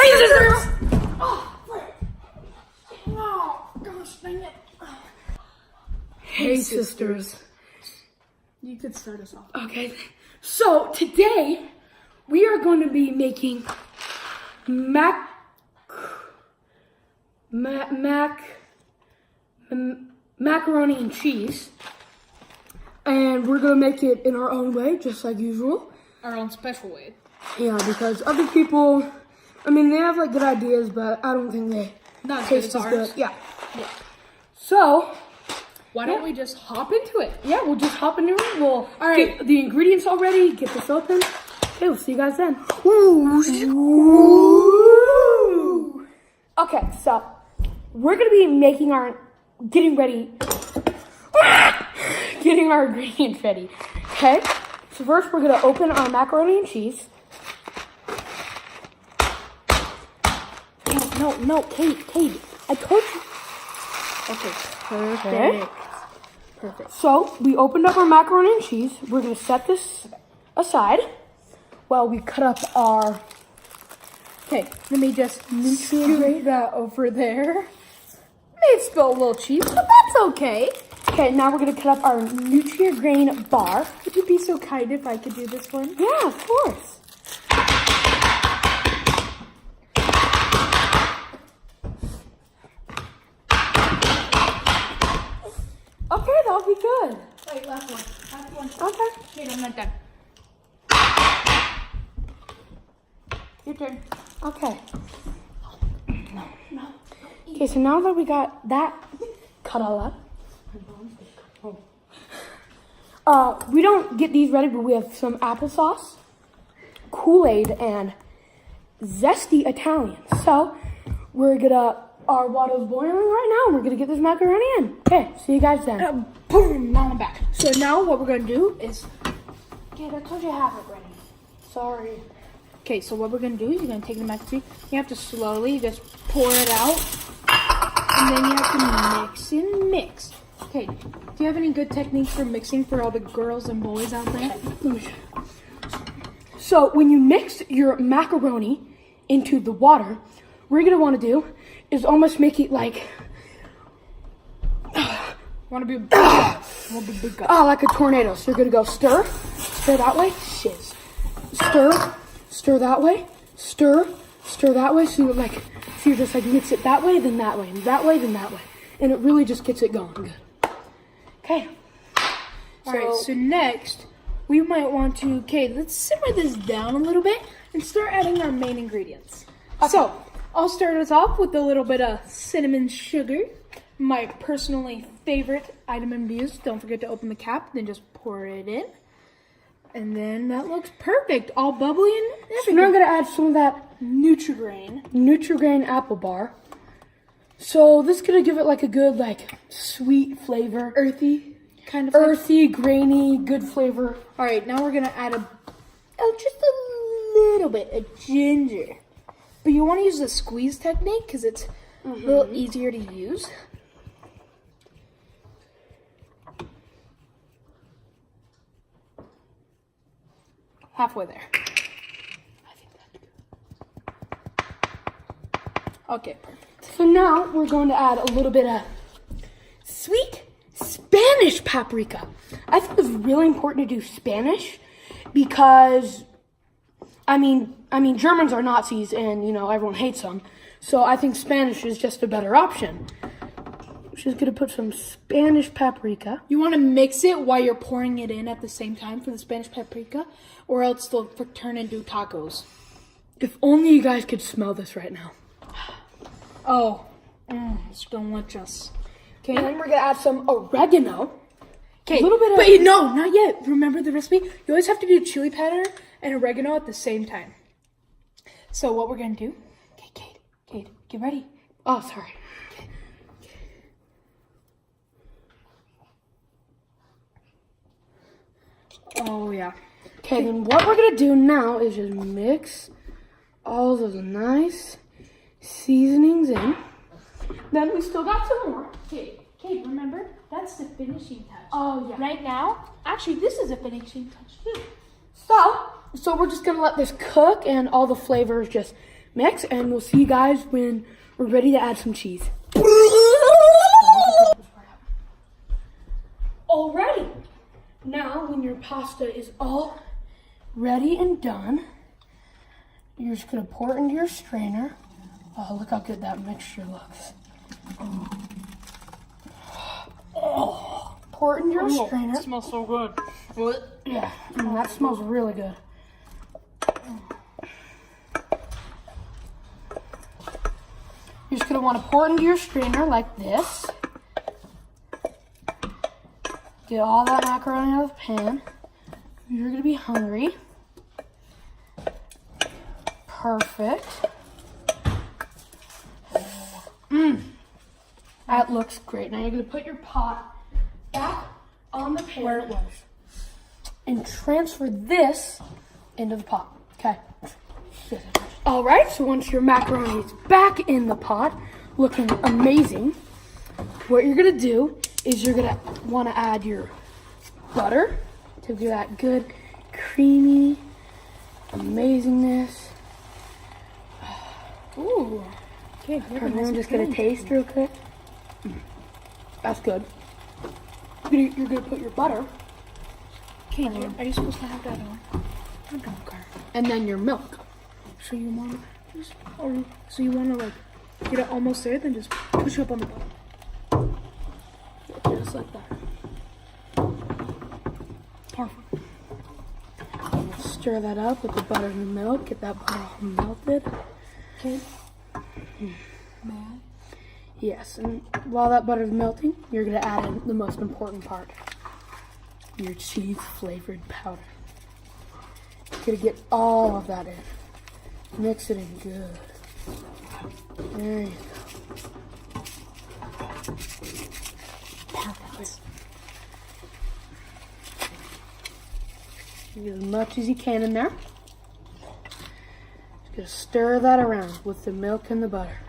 Hey, sisters! Oh, frick. Oh, gosh, dang it. Hey, sisters. You could start us off. Okay, so today we are going to be making macaroni and cheese, and we're going to make it in our own way, just like usual. Our own special way. Yeah, because other people, I mean, they have like good ideas, but I don't think they taste as good. Yeah. So, why don't we just hop into it? Yeah, we'll just hop into it. We'll get the ingredients all ready, get this open. Okay, we'll see you guys then. Ooh. Okay, so we're gonna be making getting our ingredients ready. Okay, so first we're gonna open our macaroni and cheese. No, Kate, I told you. Okay, perfect. So we opened up our macaroni and cheese. We're gonna set this aside while we cut up our. Okay, let me just scoot that over there. May spill a little cheese, but that's okay. Okay, now we're gonna cut up our Nutri-Grain bar. Would you be so kind if I could do this one? Yeah, of course. Okay, that'll be good. Wait, last one. Okay. Wait, I'm not done. Your turn. Okay. No. Okay, so now that we got that cut all up, we don't get these ready, but we have some applesauce, Kool-Aid, and zesty Italian. So we're gonna. Our water's boiling right now, and we're gonna get this macaroni in. Okay, see you guys then. Boom, now I'm back. So now what we're gonna do is, Okay, I told you I have it ready. Sorry. okay, so what we're gonna do is you're gonna take the mac and cheese. You have to slowly just pour it out, and then you have to mix and mix. Okay, do you have any good techniques for mixing for all the girls and boys out there? So when you mix your macaroni into the water, what you're gonna want to do is almost make it like Want to be a big guy. like a tornado. So you're gonna go stir that way, shiz. Stir that way, stir that way. So you just like mix it that way, then that way, and that way, then that way, and it really just gets it going good. Okay. All right. So next, we might want to. Okay, let's simmer this down a little bit and start adding our main ingredients. Okay. So I'll start us off with a little bit of cinnamon sugar, my personally favorite item in Views. Don't forget to open the cap, then just pour it in. And then that looks perfect, all bubbly and everything. So now I'm gonna add some of that Nutri-Grain apple bar. So this is gonna give it like a good like sweet flavor. Earthy, kind of. Earthy, grainy, good flavor. All right, now we're gonna add just a little bit of ginger. But you want to use the squeeze technique because it's a little easier to use. Halfway there. I think that's good. Okay, perfect. So now we're going to add a little bit of sweet Spanish paprika. I think it's really important to do Spanish because I mean, Germans are Nazis, and everyone hates them. So I think Spanish is just a better option. I'm just gonna put some Spanish paprika. You want to mix it while you're pouring it in at the same time for the Spanish paprika, or else they'll turn into tacos. If only you guys could smell this right now. Oh, it's delicious. Okay, and then we're gonna add some oregano. Okay, a little bit of. But no, not yet. Remember the recipe? You always have to do chili powder and oregano at the same time. So what we're gonna do? Okay, Kate, get ready. Oh, sorry. Okay. Oh yeah. Okay, then what we're gonna do now is just mix all those nice seasonings in. Then we still got some more. Kate, remember? That's the finishing touch. Oh, yeah. Right now, actually, this is a finishing touch too. So we're just gonna let this cook and all the flavors just mix, and we'll see you guys when we're ready to add some cheese. Alrighty. Now, when your pasta is all ready and done, you're just gonna pour it into your strainer. Oh, look how good that mixture looks. Oh, pour it into your strainer. It smells so good. Yeah, that smells really good. You're just gonna want to pour it into your strainer like this. Get all that macaroni out of the pan. You're gonna be hungry. Perfect. That looks great. Now you're gonna put your pot back on the pan where it was and transfer this into the pot. Okay. All right, so once your macaroni is back in the pot, looking amazing, what you're gonna do is you're gonna wanna add your butter to do that good, creamy amazingness. Ooh. Okay, I'm just gonna taste real quick. That's good. You're gonna put your butter. Okay, are you supposed to have that on? I don't care. And then your milk. So you want to like get it almost there, then just push up on the bottom. Just like that. Perfect. Stir that up with the butter and the milk. Get that butter all melted. Okay. May I? Yes, and while that butter is melting, you're gonna add in the most important part. Your cheese flavored powder. You're gonna get all of that in. Mix it in good. There you go. Perfect. Get as much as you can in there. Just gonna stir that around with the milk and the butter.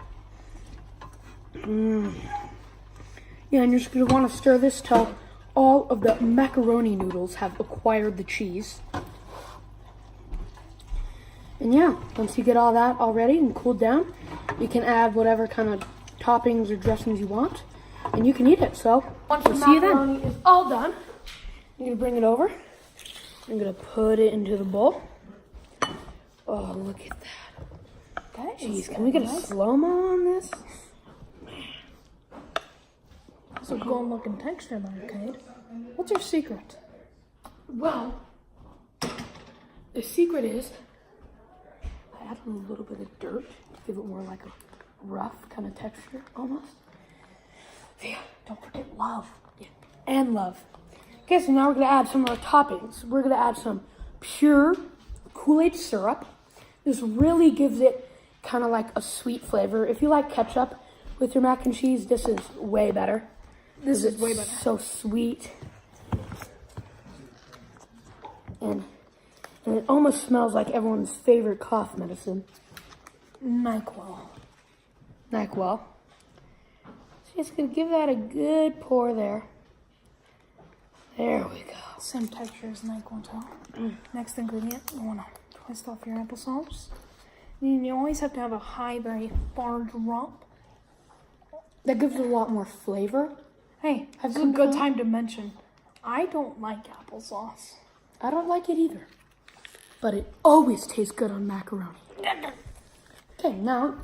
Yeah, and you're just gonna want to stir this till all of the macaroni noodles have acquired the cheese. And yeah, once you get all that all ready and cooled down, you can add whatever kind of toppings or dressings you want, and you can eat it. So, once the macaroni is all done, you're gonna bring it over. I'm gonna put it into the bowl. Oh, look at that. Jeez, can we get a slow-mo on this? It's a golden looking texture in there, Kate. What's your secret? Well, the secret is I add a little bit of dirt to give it more like a rough kind of texture almost. Yeah, don't forget love. Yeah, and love. Okay, so now we're gonna add some of our toppings. We're gonna add some pure Kool-Aid syrup. This really gives it kind of like a sweet flavor. If you like ketchup with your mac and cheese, this is way better. This is way better. So sweet. And it almost smells like everyone's favorite cough medicine. NyQuil. NyQuil. So just gonna give that a good pour there. There we go. Same texture as NyQuil too. Next ingredient, you want to twist off your applesauce. And you always have to have a high, very far drop. That gives it a lot more flavor. Hey, it's a good time to mention, I don't like applesauce. I don't like it either. But it always tastes good on macaroni. Okay, now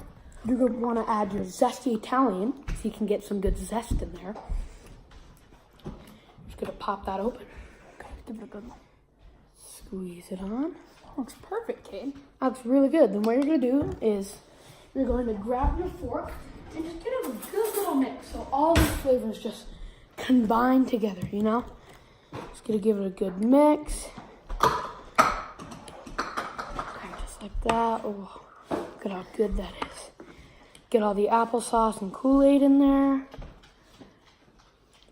you're going to want to add your zesty Italian so you can get some good zest in there. Just going to pop that open. Okay, give it a good one. Squeeze it on. Looks perfect, Kate. That looks really good. Then what you're going to do is you're going to grab your fork and just get a good little mix so all these flavors just combine together, you know? Just going to give it a good mix. Okay, just like that. Oh, look at how good that is. Get all the applesauce and Kool-Aid in there.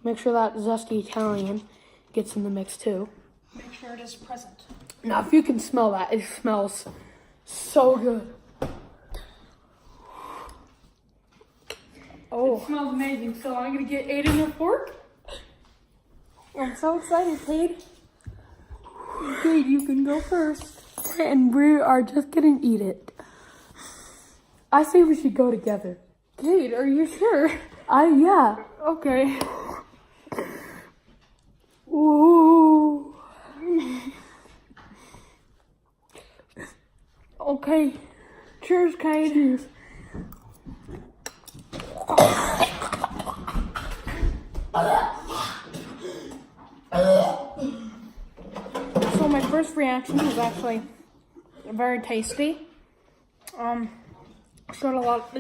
Make sure that zesty Italian gets in the mix too. Make sure it is present. Now, if you can smell that, it smells so good. Oh, It smells amazing. So I'm gonna get Aiden a fork. I'm so excited, Kate. Kate, you can go first. And we are just gonna eat it. I say we should go together. Kate, are you sure? Yeah. Okay. Ooh. Okay. Cheers, Kate. Cheers. So my first reaction was actually very tasty. Got a lot.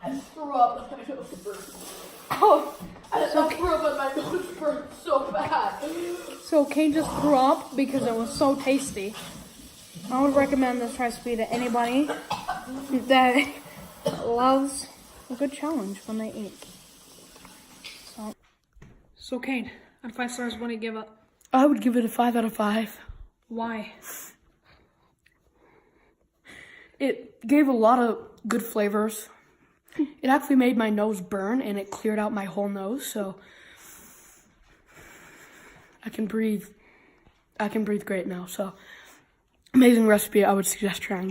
I threw up and my nose burnt. Oh, I threw up and my nose burnt so bad. So Kate just threw up because it was so tasty. I would recommend this recipe to anybody that loves a good challenge when they eat. So Kate, out of 5 stars, what do you give it? I would give it a 5 out of 5. Why? It gave a lot of good flavors. It actually made my nose burn and it cleared out my whole nose, so I can breathe great now. So amazing recipe. I would suggest trying it.